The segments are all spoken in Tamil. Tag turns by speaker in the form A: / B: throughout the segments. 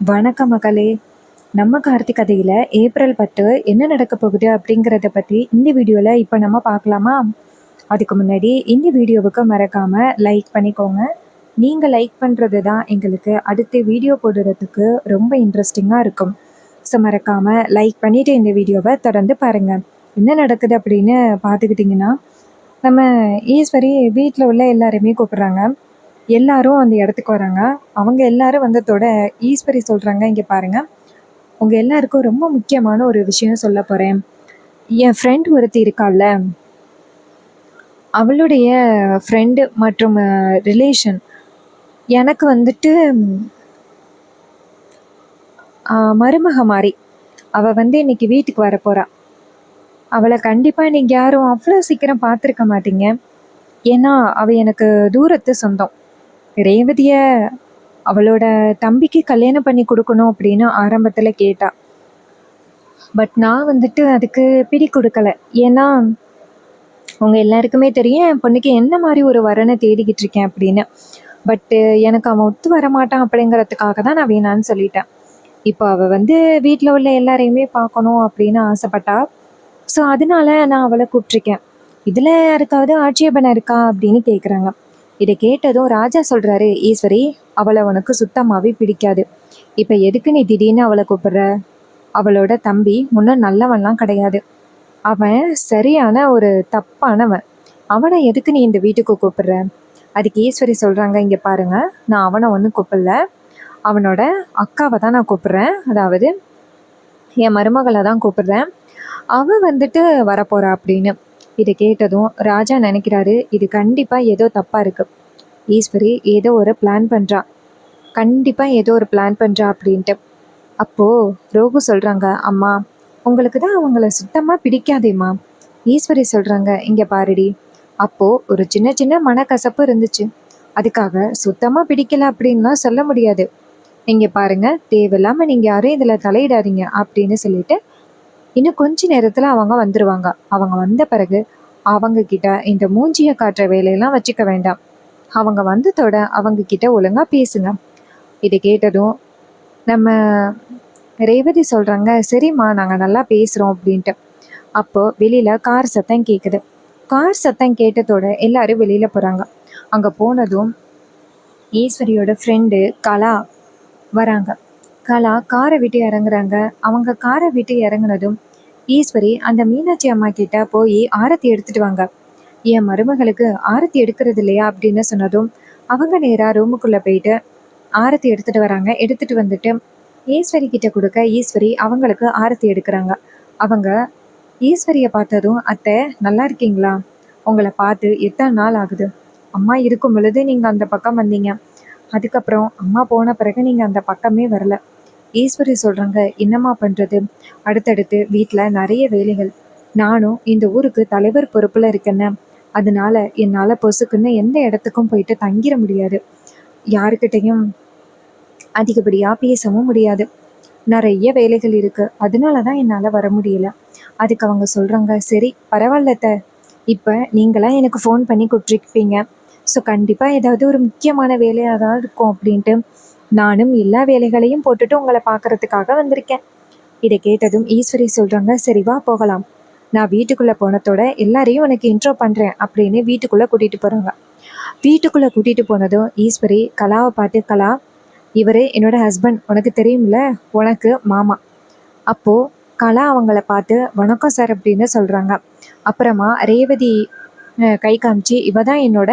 A: வணக்கம் மகளே. நம்ம கார்த்திக் கதையில் ஏப்ரல் 10 என்ன நடக்க போகுது அப்படிங்கிறத பற்றி இந்த வீடியோவில் இப்போ நம்ம பார்க்கலாமா? அதுக்கு முன்னாடி இந்த வீடியோவுக்கு மறக்காமல் லைக் பண்ணிக்கோங்க. நீங்கள் லைக் பண்ணுறது தான் எங்களுக்கு அடுத்த வீடியோ போடுறதுக்கு ரொம்ப இன்ட்ரெஸ்டிங்காக இருக்கும். ஸோ மறக்காமல் லைக் பண்ணிவிட்டு இந்த வீடியோவை தொடர்ந்து பாருங்கள். என்ன நடக்குது அப்படின்னு பார்த்துக்கிட்டிங்கன்னா, நம்ம ஈஸ்வரி வீட்டில் உள்ள எல்லாருமே கூப்பிட்றாங்க. எல்லாரும் அந்த இடத்துக்கு வராங்க. அவங்க எல்லாரும் வந்ததோட ஈஸ்வரி சொல்கிறாங்க, இங்கே பாருங்கள், உங்கள் எல்லாருக்கும் ரொம்ப முக்கியமான ஒரு விஷயம் சொல்ல போகிறேன். என் ஃப்ரெண்ட் ஒருத்தி இருக்காள்ல, அவளுடைய ஃப்ரெண்டு மற்றும் ரிலேஷன் எனக்கு வந்துட்டு மருமக மாதிரி. அவள் வந்து இன்னைக்கு வீட்டுக்கு வரப்போகிறா. அவளை கண்டிப்பாக நீங்கள் யாரும் அவ்வளோ சீக்கிரம் பார்த்துருக்க மாட்டீங்க. ஏன்னா அவள் எனக்கு தூரத்து சொந்தம். ரேவதியை அவளோட தம்பிக்கு கல்யாணம் பண்ணி கொடுக்கணும் அப்படின்னு ஆரம்பத்தில் கேட்டா. பட் நான் வந்துட்டு அதுக்கு பிடி கொடுக்கல. ஏன்னா உங்கள் எல்லாருக்குமே தெரியும் என் பொண்ணுக்கு என்ன மாதிரி ஒரு வரனை தேடிக்கிட்டு இருக்கேன் அப்படின்னு. பட்டு எனக்கு அவன் ஒத்து வரமாட்டான் அப்படிங்கிறதுக்காக தான் நான் வேணான்னு சொல்லிட்டேன். இப்போ அவள் வந்து வீட்டில் உள்ள எல்லாரையுமே பார்க்கணும் அப்படின்னு ஆசைப்பட்டா. ஸோ அதனால நான் அவளை கூப்பிட்ருக்கேன். இதில் யாருக்காவது ஆட்சேபனை இருக்கா அப்படின்னு கேட்குறாங்க. இதை கேட்டதும் ராஜா சொல்கிறாரு, ஈஸ்வரி, அவளை உனக்கு சுத்தமாகவே பிடிக்காது. இப்போ எதுக்கு நீ திடீர்னு அவளை கூப்பிடுற? அவளோட தம்பி முன்னும் நல்லவன்லாம் கிடையாது. அவன் சரியான ஒரு தப்பானவன். அவனை எதுக்கு நீ இந்த வீட்டுக்கு கூப்பிடுற? அதுக்கு ஈஸ்வரி சொல்கிறாங்க, இங்கே பாருங்க, நான் அவனை ஒன்றும் கூப்பிடல. அவனோட அக்காவை தான் நான் கூப்பிட்றேன். அதாவது என் மருமகளை தான் கூப்பிடுறேன். அவன் வந்துட்டு வரப்போறா அப்படின்னு. இதை கேட்டதும் ராஜா நினைக்கிறாரு, இது கண்டிப்பாக ஏதோ தப்பாக இருக்குது. ஈஸ்வரி ஏதோ ஒரு பிளான் பண்ணுறா, கண்டிப்பாக ஏதோ ஒரு பிளான் பண்ணுறா அப்படின்ட்டு. அப்போது ரோகு சொல்கிறாங்க, அம்மா, உங்களுக்கு தான் அவங்கள சுத்தமாக பிடிக்காதேம்மா. ஈஸ்வரி சொல்கிறாங்க, இங்கே பாருடி, அப்போது ஒரு சின்ன சின்ன மனக்கசப்பு இருந்துச்சு. அதுக்காக சுத்தமாக பிடிக்கல அப்படின்லாம் சொல்ல முடியாது. இங்கே பாருங்க, தேவையில்லாமல் நீங்கள் யாரும் இதில் தலையிடாதீங்க அப்படின்னு சொல்லிட்டு இன்னும் கொஞ்ச நேரத்தில் அவங்க வந்துடுவாங்க. அவங்க வந்த பிறகு அவங்க கிட்ட இந்த மூஞ்சியை காட்டுற வேலையெல்லாம் வச்சுக்க வேண்டாம். அவங்க வந்ததோட அவங்க கிட்ட ஒழுங்காக பேசுங்க. இதை கேட்டதும் நம்ம ரேவதி சொல்கிறாங்க, சரிம்மா, நாங்கள் நல்லா பேசுகிறோம் அப்படின்ட்டு. அப்போது வெளியில் கார் சத்தம் கேட்குது. கார் சத்தம் கேட்டதோட எல்லாரும் வெளியில் போகிறாங்க. அங்கே போனதும் ஈஸ்வரியோட ஃப்ரெண்டு கலா வராங்க. கலா காரை விட்டு இறங்குறாங்க. அவங்க காரை விட்டு இறங்குனதும் ஈஸ்வரி அந்த மீனாட்சி அம்மா கிட்ட போய் ஆரத்தி எடுத்துட்டு வாங்க, என் மருமகளுக்கு ஆரத்தி எடுக்கிறது இல்லையா அப்படின்னு சொன்னதும் அவங்க நேராக ரூமுக்குள்ளே போயிட்டு ஆரத்தி எடுத்துட்டு வராங்க. எடுத்துட்டு வந்துட்டு ஈஸ்வரி கிட்ட கொடுக்க ஈஸ்வரி அவங்களுக்கு ஆரத்தி எடுக்கிறாங்க. அவங்க ஈஸ்வரியை பார்த்ததும், அத்தை நல்லா இருக்கீங்களா? உங்களை பார்த்து எத்தனை நாள் ஆகுது? அம்மா இருக்கும் பொழுது நீங்கள் அந்த பக்கம் வந்தீங்க, அதுக்கப்புறம் அம்மா போன பிறகு நீங்கள் அந்த பக்கமே வரல. ஈஸ்வரி சொல்கிறாங்க, என்னம்மா பண்ணுறது, அடுத்தடுத்து வீட்டில் நிறைய வேலைகள். நானும் இந்த ஊருக்கு தலைவர் பொறுப்பில் இருக்கேன்னு, அதனால என்னால் பொசுக்குன்னு எந்த இடத்துக்கும் போயிட்டு தங்கிட முடியாது. யாருக்கிட்டையும் அதிகப்படியாக பேசவும் முடியாது. நிறைய வேலைகள் இருக்குது, அதனால தான் என்னால் வர முடியல. அதுக்கு அவங்க சொல்கிறாங்க, சரி பரவாயில்லத்த, இப்போ நீங்களாம் எனக்கு ஃபோன் பண்ணி கூப்பிட்ருப்பீங்க. ஸோ கண்டிப்பாக ஏதாவது ஒரு முக்கியமான வேலையாக தான் இருக்கும் அப்படின்ட்டு நானும் எல்லா வேலைகளையும் போட்டுட்டு உங்களை பார்க்கறதுக்காக வந்திருக்கேன். இதை கேட்டதும் ஈஸ்வரி சொல்கிறாங்க, சரி வா போகலாம். நான் வீட்டுக்குள்ளே போனதோட எல்லாரையும் உனக்கு இன்ட்ரோ பண்ணுறேன் அப்படின்னு வீட்டுக்குள்ளே கூட்டிகிட்டு போகிறாங்க. வீட்டுக்குள்ளே கூட்டிகிட்டு போனதும் ஈஸ்வரி கலாவை பார்த்து, கலா, இவர் என்னோட ஹஸ்பண்ட், உனக்கு தெரியும்ல, உனக்கு மாமா. அப்போது கலா அவங்கள பார்த்து வணக்கம் சார் அப்படின்னு சொல்கிறாங்க. அப்புறமா ரேவதி கை காமிச்சு, இவ தான் என்னோட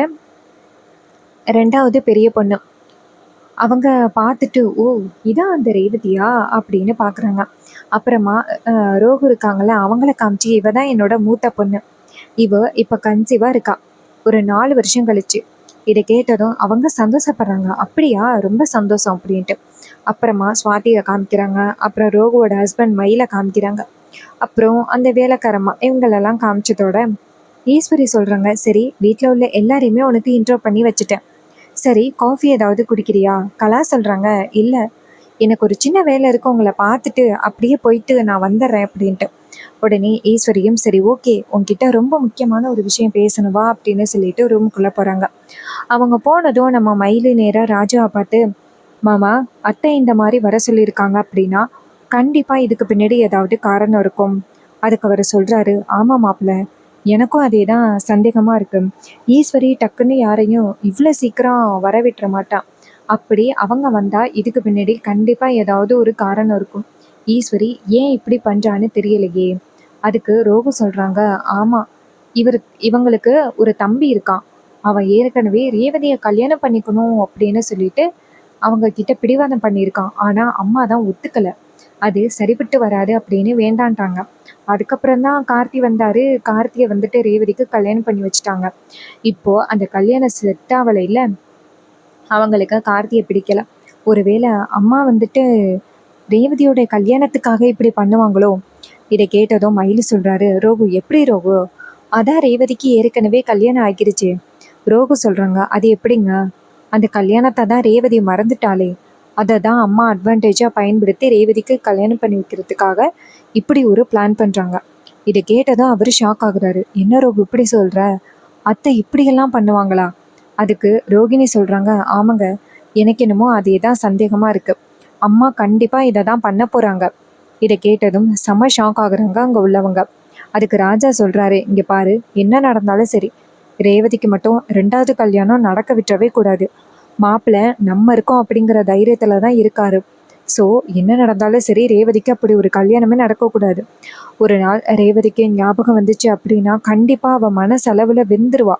A: 2வது பெரிய பொண்ணு. அவங்க பார்த்துட்டு, ஓ இதான் அந்த ரேவதியா அப்படின்னு பார்க்குறாங்க. அப்புறமா ரோகு இருக்காங்கள, அவங்கள காமிச்சு, இவ தான் என்னோட மூத்த பொண்ணு, இவ இப்போ கன்சீவாக இருக்கா, ஒரு 4 வருஷம் கழிச்சு. இதை கேட்டதும் அவங்க சந்தோஷப்படுறாங்க. அப்படியா, ரொம்ப சந்தோஷம் அப்படின்ட்டு. அப்புறமா சுவாதியை காமிக்கிறாங்க. அப்புறம் ரோகுவோட ஹஸ்பண்ட் மயிலை காமிக்கிறாங்க. அப்புறம் அந்த வேலைக்காரம்மா இவங்களெல்லாம் காமிச்சதோட ஈஸ்வரி சொல்கிறாங்க, சரி வீட்டில் உள்ள எல்லாரையுமே உனக்கு இன்ட்ரோ பண்ணி வச்சுட்டேன், சரி காஃபி ஏதாவது குடிக்கிறியா? கலா சொல்கிறாங்க, இல்லை, எனக்கு ஒரு சின்ன வேலை இருக்குது, உங்களை பார்த்துட்டு அப்படியே போயிட்டு நான் வந்துடுறேன் அப்படின்ட்டு. உடனே ஈஸ்வரியும், சரி ஓகே, உன்கிட்ட ரொம்ப முக்கியமான ஒரு விஷயம் பேசணுவா அப்படின்னு சொல்லிட்டு ரூமுக்குள்ளே போகிறாங்க. அவங்க போனதும் நம்ம மயிலு நேராக ராஜாவை பார்த்து, மாமா, அத்தை இந்த மாதிரி வர சொல்லியிருக்காங்க அப்படின்னா கண்டிப்பா இதுக்கு பின்னாடி ஏதாவது காரணம் இருக்கும். அதுக்கு அவர் சொல்றாரு, ஆமா மாப்பிள்ள, எனக்கும் அதே தான் சந்தேகமா இருக்கு. ஈஸ்வரி டக்குன்னு யாரையும் இவ்வளோ சீக்கிரம் வரவிட்டுற மாட்டான். அப்படி அவங்க வந்தா இதுக்கு பின்னாடி கண்டிப்பா ஏதாவது ஒரு காரணம் இருக்கும். ஈஸ்வரி ஏன் இப்படி பண்றான்னு தெரியலையே. அதுக்கு ரோகு சொல்றாங்க, ஆமா, இவர் இவங்களுக்கு ஒரு தம்பி இருக்கான். அவன் ஏற்கனவே ரேவதியை கல்யாணம் பண்ணிக்கணும் அப்படின்னு சொல்லிட்டு அவங்க கிட்ட பிடிவாதம் பண்ணியிருக்கான். ஆனா அம்மா தான் ஒத்துக்கல. அது சரிப்பட்டு வராது அப்படின்னு வேண்டான்ட்டாங்க. அதுக்கப்புறம் தான் கார்த்தி வந்தாரு. கார்த்தியை வந்துட்டு ரேவதிக்கு கல்யாணம் பண்ணி வச்சுட்டாங்க. இப்போ அந்த கல்யாணம் செட் ஆகலை இல்லை, அவங்களுக்கு கார்த்தியை பிடிக்கல. ஒருவேளை அம்மா வந்துட்டு ரேவதியோட கல்யாணத்துக்காக இப்படி பண்ணுவாங்களோ. இதை கேட்டதும் மயிலு சொல்றாரு, ரோகு எப்படி ரோகு, அதான் ரேவதிக்கு ஏற்கனவே கல்யாணம் ஆகிருச்சு. ரோகு சொல்றாங்க, அது எப்படிங்க, அந்த கல்யாணத்தை தான் ரேவதி மறந்துட்டாளே, அதை தான் அம்மா அட்வான்டேஜாக பயன்படுத்தி ரேவதிக்கு கல்யாணம் பண்ணி வைக்கிறதுக்காக இப்படி ஒரு பிளான் பண்ணுறாங்க. இதை கேட்டதும் அவர் ஷாக் ஆகுறாரு. என்ன ரோகு இப்படி சொல்கிற, அத்தை இப்படியெல்லாம் பண்ணுவாங்களா? அதுக்கு ரோகிணி சொல்கிறாங்க, ஆமாங்க, எனக்கு என்னமோ அதே தான் சந்தேகமாக இருக்குது. அம்மா கண்டிப்பாக இதை தான் பண்ண போகிறாங்க. இதை கேட்டதும் செம ஷாக் ஆகுறாங்க அங்கே உள்ளவங்க. அதுக்கு ராஜா சொல்கிறாரு, இங்கே பாரு, என்ன நடந்தாலும் சரி, ரேவதிக்கு மட்டும் 2வது கல்யாணம் நடக்க விட்டுறவே கூடாது. மாப்பிள்ளை நம்ம இருக்கோம் அப்படிங்கிற தைரியத்தில் தான் இருக்காரு. ஸோ என்ன நடந்தாலும் சரி, ரேவதிக்கு அப்படி ஒரு கல்யாணமே நடக்கக்கூடாது. ஒரு நாள் ரேவதிக்கு ஞாபகம் வந்துச்சு அப்படின்னா கண்டிப்பாக அவள் மனசளவில் வெந்துருவா.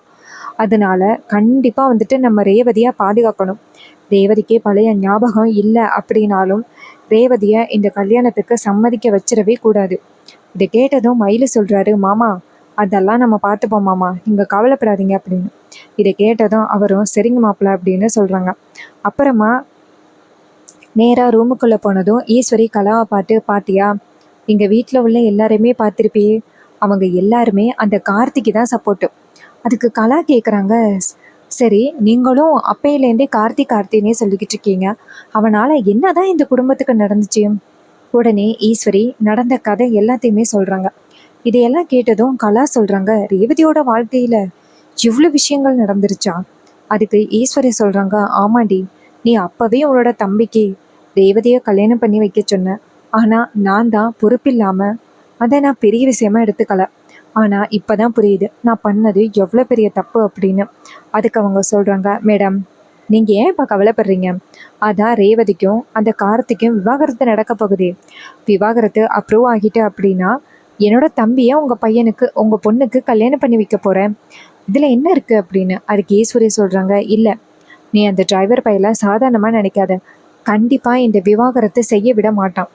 A: அதனால கண்டிப்பாக வந்துட்டு நம்ம ரேவதியாக பாதுகாக்கணும். ரேவதிக்கே பழைய ஞாபகம் இல்லை அப்படின்னாலும் ரேவதியை இந்த கல்யாணத்துக்கு சம்மதிக்க வச்சிடவே கூடாது. இதை கேட்டதும் மயிலு சொல்கிறாரு, மாமா, அதெல்லாம் நம்ம பார்த்துப்போம் மாமா, நீங்கள் கவலைப்படாதீங்க அப்படின்னு. இதை கேட்டதும் அவரும் சரிங்க மாப்பிள்ள அப்படின்னு சொல்கிறாங்க. அப்புறமா நேராக ரூமுக்குள்ளே போனதும் ஈஸ்வரி கலாவை பார்த்து, பாத்தியா, எங்கள் வீட்டில் உள்ள எல்லாருமே பார்த்துருப்பியே, அவங்க எல்லாருமே அந்த கார்த்திக்கு தான் சப்போர்ட்டு. அதுக்கு கலா கேட்குறாங்க, சரி, நீங்களும் அப்பையிலேருந்தே கார்த்தி கார்த்தினே சொல்லிக்கிட்டு இருக்கீங்க, அவனால் என்ன தான் இந்த குடும்பத்துக்கு நடந்துச்சு? உடனே ஈஸ்வரி நடந்த கதை எல்லாத்தையுமே சொல்கிறாங்க. இதையெல்லாம் கேட்டதும் கலா சொல்கிறாங்க, ரேவதியோட வாழ்க்கையில் இவ்வளோ விஷயங்கள் நடந்துருச்சா? அதுக்கு ஈஸ்வரி சொல்கிறாங்க, ஆமாண்டி, நீ அப்போவே உன்னோட தம்பிக்கு ரேவதியை கல்யாணம் பண்ணி வைக்க சொன்ன. ஆனால் நான் தான் பொறுப்பில்லாமல் அதை நான் பெரிய விஷயமா எடுத்துக்கல. ஆனால் இப்போ தான் புரியுது நான் பண்ணது எவ்வளோ பெரிய தப்பு அப்படின்னு. அதுக்கு அவங்க சொல்கிறாங்க, மேடம், நீங்கள் ஏன் இப்போ கவலைப்படுறீங்க? அதான் ரேவதிக்கும் அந்த கார்த்திக்கும் விவாகரத்து நடக்க போகுது. விவாகரத்து அப்ரூவ் ஆகிட்டு அப்படின்னா என்னோட தம்பியை உங்கள் பையனுக்கு, உங்கள் பொண்ணுக்கு கல்யாணம் பண்ணி வைக்க போகிறேன். இதில் என்ன இருக்குது அப்படின்னு. அதுக்கு ஈஸ்வரி சொல்கிறாங்க, இல்லை, நீ அந்த டிரைவர் பையில சாதாரணமாக நினைக்காத. கண்டிப்பாக இந்த விவாகரத்தை செய்ய விட மாட்டான்.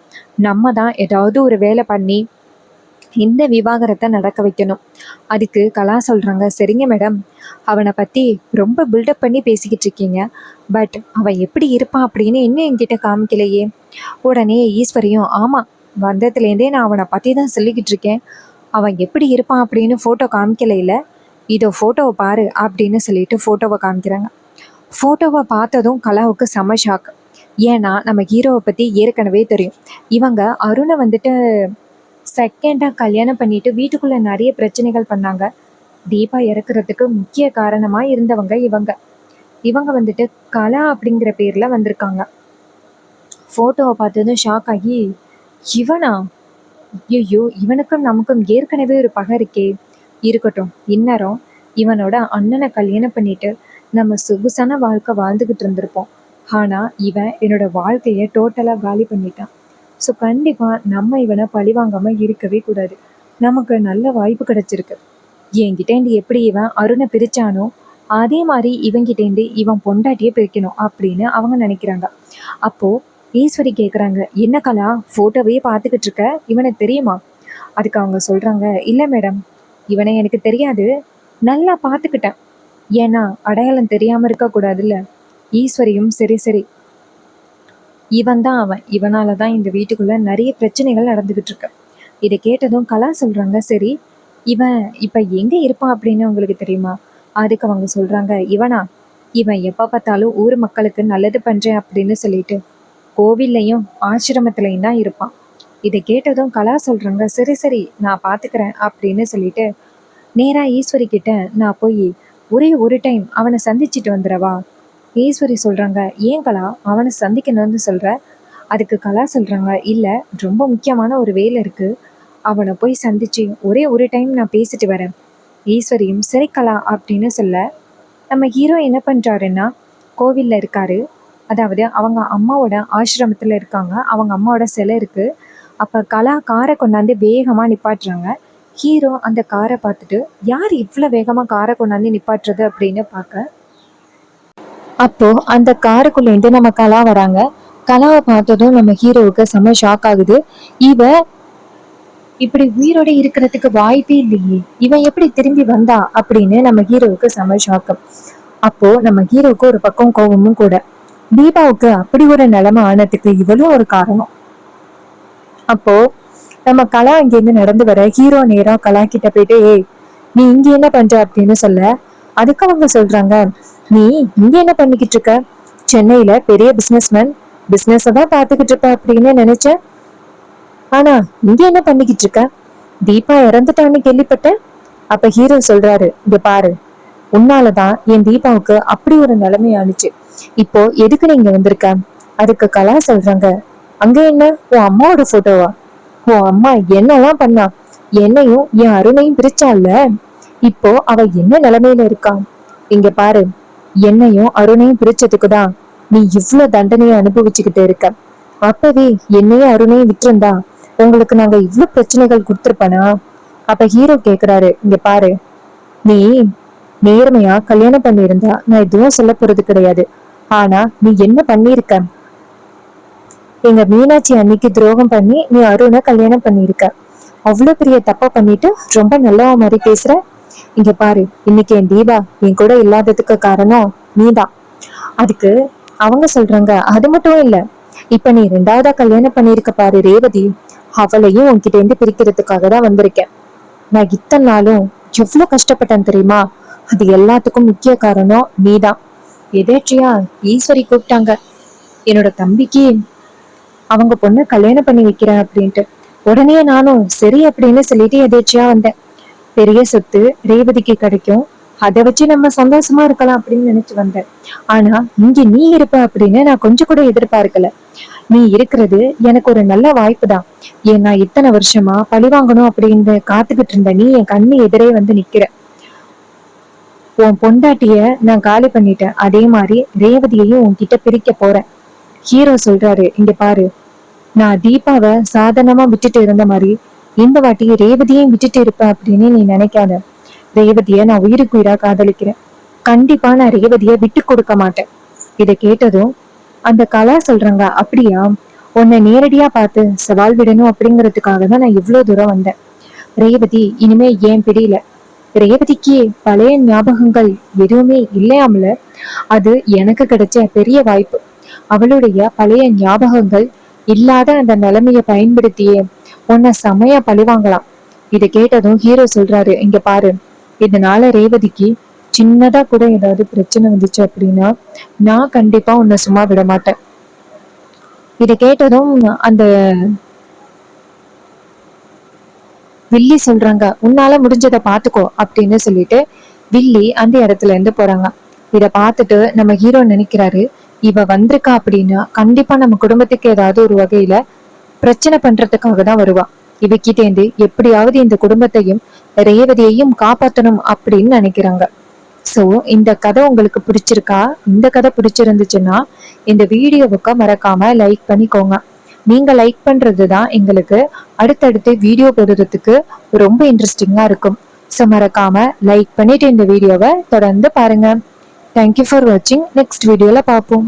A: நம்ம தான் ஏதாவது ஒரு வேலை பண்ணி இந்த விவாகரத்தை நடக்க வைக்கணும். அதுக்கு கலா சொல்கிறாங்க, சரிங்க மேடம், அவனை பற்றி ரொம்ப பில்டப் பண்ணி பேசிக்கிட்டு இருக்கீங்க, பட் அவன் எப்படி இருப்பான் அப்படின்னு இன்னும் என்கிட்ட காமிக்கலையே. உடனே ஈஸ்வரியும், ஆமாம், வந்ததுலேருந்தே நான் அவனை பற்றி தான் சொல்லிக்கிட்டு இருக்கேன், அவன் எப்படி இருப்பான் அப்படின்னு ஃபோட்டோ காமிக்கலையில, இதோ ஃபோட்டோவை பாரு அப்படின்னு சொல்லிட்டு ஃபோட்டோவை காமிக்கிறாங்க. ஃபோட்டோவை பார்த்ததும் கலாவுக்கு செம ஷாக். ஏன்னா நம்ம ஹீரோவை பற்றி ஏற்கனவே தெரியும். இவங்க அருணை வந்துட்டு செகண்டாக கல்யாணம் பண்ணிட்டு வீட்டுக்குள்ளே நிறைய பிரச்சனைகள் பண்ணாங்க. தீபா இறக்குறதுக்கு முக்கிய காரணமாக இருந்தவங்க இவங்க. இவங்க வந்துட்டு கலா அப்படிங்கிற பேரில் வந்திருக்காங்க. ஃபோட்டோவை பார்த்ததும் ஷாக் ஆகி, இவனா, ஐயோ, இவனுக்கும் நமக்கும் ஏற்கனவே ஒரு பகை இருக்கே. இருக்கட்டும், இந்நேரம் இவனோட அண்ணனை கல்யாணம் பண்ணிட்டு நம்ம சொகுசான வாழ்க்கை வாழ்ந்துக்கிட்டு இருந்திருப்போம். ஆனால் இவன் என்னோட வாழ்க்கையை டோட்டலாக காலி பண்ணிட்டான். ஸோ கண்டிப்பாக நம்ம இவனை பழிவாங்காமல் இருக்கவே கூடாது. நமக்கு நல்ல வாய்ப்பு கிடச்சிருக்கு. என்கிட்டேருந்து எப்படி இவன் அருணை பிரித்தானோ அதே மாதிரி இவங்கிட்டேருந்து இவன் பொண்டாட்டியே பிரிக்கணும் அப்படின்னு அவங்க நினைக்கிறாங்க. அப்போது ஈஸ்வரி கேட்குறாங்க, என்ன கலா, ஃபோட்டோவையே பார்த்துக்கிட்டு இருக்க, இவனுக்கு தெரியுமா? அதுக்கு அவங்க சொல்கிறாங்க, இல்லை மேடம், இவனை எனக்கு தெரியாது, நல்லா பார்த்துக்கிட்டேன், ஏன்னா அடையாளம் தெரியாமல் இருக்கக்கூடாதுல்ல. ஈஸ்வரியும், சரி சரி, இவன் தான் அவன், இவனால தான் இந்த வீட்டுக்குள்ளே நிறைய பிரச்சனைகள் நடந்துக்கிட்டு இருக்கு. இதை கேட்டதும் கலா சொல்கிறாங்க, சரி, இவன் இப்போ எங்கே இருப்பான் அப்படின்னு உங்களுக்கு தெரியுமா? அதுக்கு அவங்க சொல்கிறாங்க, இவனா, இவன் எப்போ பார்த்தாலும் ஊர் மக்களுக்கு நல்லது பண்ணுறேன் அப்படின்னு சொல்லிட்டு கோவில்லையும் ஆசிரமத்துலையும் தான் இருப்பான். இதை கேட்டதும் கலா சொல்கிறாங்க, சரி சரி, நான் பார்த்துக்கிறேன் அப்படின்னு சொல்லிட்டு நேராக ஈஸ்வரி கிட்ட நான் போய் ஒரே ஒரு டைம் அவனை சந்திச்சுட்டு வந்துடவா ஈஸ்வரி சொல்றாங்க, ஏன் கலா அவனை சந்திக்கணும்னு சொல்ற? அதுக்கு கலா சொல்றாங்க, இல்ல ரொம்ப முக்கியமான ஒரு வேலை இருக்கு, அவனை போய் சந்திச்சு ஒரே ஒரு டைம் நான் பேசிட்டு வரேன். ஈஸ்வரியும் சரி கலா அப்படின்னு சொல்ல, நம்ம ஹீரோ என்ன பண்றாருன்னா கோவில்ல இருக்காரு. அதாவது அவங்க அம்மாவோட ஆசிரமத்துல இருக்காங்க. அவங்க அம்மாவோட சிலை இருக்கு. அப்ப கலா காரை கொண்டாந்து வேகமா நிப்பாட்டுறாங்க. ஹீரோ அந்த காரை பார்த்துட்டு, யார் இவ்வளோ வேகமா காரை கொண்டாந்து நிப்பாட்டுறது அப்படின்னு பார்க்க, அப்போ அந்த காருக்குள்ளேருந்து நம்ம கலா வராங்க. கலாவை பார்த்ததும் நம்ம ஹீரோவுக்கு செம்ம ஷாக் ஆகுது. இவ இப்படி உயிரோட இருக்கிறதுக்கு வாய்ப்பே இல்லையே, இவன் எப்படி திரும்பி வந்தா அப்படின்னு நம்ம ஹீரோவுக்கு செம்ம ஷாக்கு. அப்போ நம்ம ஹீரோவுக்கு ஒரு பக்கம் கோபமும் கூட. தீபாவுக்கு அப்படி ஒரு நிலைமை ஆனதுக்கு இவளும் ஒரு காரணம். அப்போ நம்ம கலா இங்கேருந்து நடந்து வர ஹீரோ நேரம் கலா கிட்ட போயிட்டு, ஏய் நீ இங்க என்ன பண்ற அப்படின்னு சொல்ல, அதுக்கு அவங்க சொல்றாங்க, நீ இங்க என்ன பண்ணிக்கிட்டு இருக்க? சென்னையில பெரிய பிசினஸ்மேன், பிசினஸ் தான் பாத்துக்கிட்டு இருப்ப அப்படின்னு நினைச்சேன். ஆனா இங்க என்ன பண்ணிக்கிட்டு இருக்க? தீபா இறந்துட்டான்னு கேள்விப்பட்டேன். அப்ப ஹீரோ சொல்றாரு, இங்க பாரு, உன்னாலதான் என் தீபாவுக்கு அப்படி ஒரு நிலைமை ஆனிச்சு. இப்போ எதுக்கு நீங்க வந்திருக்க? அதுக்கு கலா சொல்றாங்க, அங்க என்ன உன் அம்மாவோட போட்டோவா? உன் அம்மா என்னெல்லாம் பண்ணா? என்னையும் என் அருணையும் பிரிச்சால. இப்போ அவ என்ன நிலைமையில இருக்கா? இங்க பாரு, என்னையும் அருணையும் பிரிச்சதுக்குதான் நீ இவ்வளவு தண்டனையை அனுபவிச்சுக்கிட்டு இருக்க. அப்பவே என்னையும் அருணையும் விட்டுருந்தா உங்களுக்கு நாங்க இவ்வளவு பிரச்சனைகள் கொடுத்துருப்பனா? அப்ப ஹீரோ கேக்குறாரு, இங்க பாரு, நீ நேர்மையா கல்யாணம் பண்ணியிருந்தா நான் எதுவும் சொல்ல போறது கிடையாது. ஆனா நீ என்ன பண்ணிருக்க? எங்க மீனாட்சி அன்னைக்கு துரோகம் பண்ணி நீ அருணை கல்யாணம் பண்ணிருக்க. அவ்வளவு பெரிய தப்பா பண்ணிட்டு ரொம்ப நல்லவ மாதிரி பேசுற. இங்க பாரு, இன்னைக்கு என் தீபா என் கூட இல்லாததுக்கு காரணம் நீதான். அதுக்கு அவங்க சொல்றாங்க, அது மட்டும் இல்ல, இப்ப நீ ரெண்டாவதா கல்யாணம் பண்ணிருக்க பாரு ரேவதி, அவளையும் உன்கிட்ட இருந்து பிரிக்கிறதுக்காக தான் வந்திருக்கேன். நான் இத்தனை நாளும் எவ்வளவு கஷ்டப்பட்டேன் தெரியுமா? அது எல்லாத்துக்கும் முக்கிய காரணம் நீதான். எதேச்சியா ஈஸ்வரி கூப்பிட்டாங்க, என்னோட தம்பிக்கு அவங்க பொண்ணு கல்யாணம் பண்ணி வைக்கிறேன் அப்படின்ட்டு. உடனே நானும் சரி அப்படின்னு சொல்லிட்டு எதேச்சியா வந்தேன். பெரிய சொத்து ரேவதிக்கு கிடைக்கும், அதை வச்சு நம்ம சந்தோஷமா இருக்கலாம் அப்படின்னு நினைச்சு வந்தேன். ஆனா இங்க நீ இருப்ப அப்படின்னு நான் கொஞ்சம் கூட எதிர்பார்க்கல. நீ இருக்கிறது எனக்கு ஒரு நல்ல வாய்ப்பு தான். ஏன்னா இத்தனை வருஷமா பழி வாங்கணும் அப்படின்னு காத்துக்கிட்டு இருந்த நீ என் கண்ணு எதிரே வந்து நிக்கிற. உன் பொண்டாட்டிய நான் காலி பண்ணிட்டேன், அதே மாதிரி ரேவதியையும் உன்கிட்ட பிரிக்க போறேன். ஹீரோ சொல்றாரு, இங்க பாரு, நான் தீபாவை சாதாரணமா விட்டுட்டு இருந்த மாதிரி இந்த வாட்டி ரேவதியையும் விட்டுட்டு இருப்பேன் அப்படின்னு நீ நினைக்காத. ரேவதிய நான் உயிருக்கு உயிரா காதலிக்கிறேன். கண்டிப்பா நான் ரேவதிய விட்டு கொடுக்க மாட்டேன். இதை கேட்டதும் அந்த கலா சொல்றாங்க, அப்படியா? உன்னை நேரடியா பார்த்து சவால் விடணும் அப்படிங்கிறதுக்காக தான் நான் இவ்வளவு தூரம் வந்தேன். ரேவதி இனிமே ஏன் பிடியில. ரேவதிக்கு பழைய ஞாபகங்கள் எதுவுமே இல்லையாமல, அது எனக்கு கிடைச்ச பெரிய வாய்ப்பு. அவளுடைய பழைய ஞாபகங்கள் இல்லாத அந்த நிலைமைய பயன்படுத்தியே உன்னை செமையா பழிவாங்கலாம். இதை கேட்டதும் ஹீரோ சொல்றாரு, இங்க பாரு, இதனால ரேவதிக்கு சின்னதா கூட ஏதாவது பிரச்சனை வந்துச்சு அப்படின்னா நான் கண்டிப்பா உன்னை சும்மா விட மாட்டேன். இதை கேட்டதும் அந்த வில்லி சொல்றாங்க, உன்னால முடிஞ்சதை பாத்துக்கோ அப்படின்னு சொல்லிட்டு வில்லி அந்த இடத்துல இருந்து போறாங்க. இத பார்த்துட்டு நம்ம ஹீரோ நினைக்கிறாரு, இவ வந்திருக்கா அப்படின்னா கண்டிப்பா நம்ம குடும்பத்துக்கு ஏதாவது ஒரு வகையில பிரச்சனை பண்றதுக்காக தான் வருவா. இவகிட்டேந்து எப்படியாவது இந்த குடும்பத்தையும் ரேவதியையும் காப்பாற்றணும் அப்படின்னு நினைக்கிறாங்க. சோ இந்த கதை உங்களுக்கு பிடிச்சிருக்கா? இந்த கதை பிடிச்சிருந்துச்சுன்னா இந்த வீடியோவுக்கு மறக்காம லைக் பண்ணிக்கோங்க. நீங்க லைக் பண்றதுதான் எங்களுக்கு அடுத்தடுத்து வீடியோ போடுறதுக்கு ரொம்ப இன்ட்ரெஸ்டிங்கா இருக்கும். ஸோ மறக்காம லைக் பண்ணிட்டு இந்த வீடியோவை தொடர்ந்து பாருங்க. தேங்க்யூ ஃபார் வாட்சிங். நெக்ஸ்ட் வீடியோல பார்ப்போம்.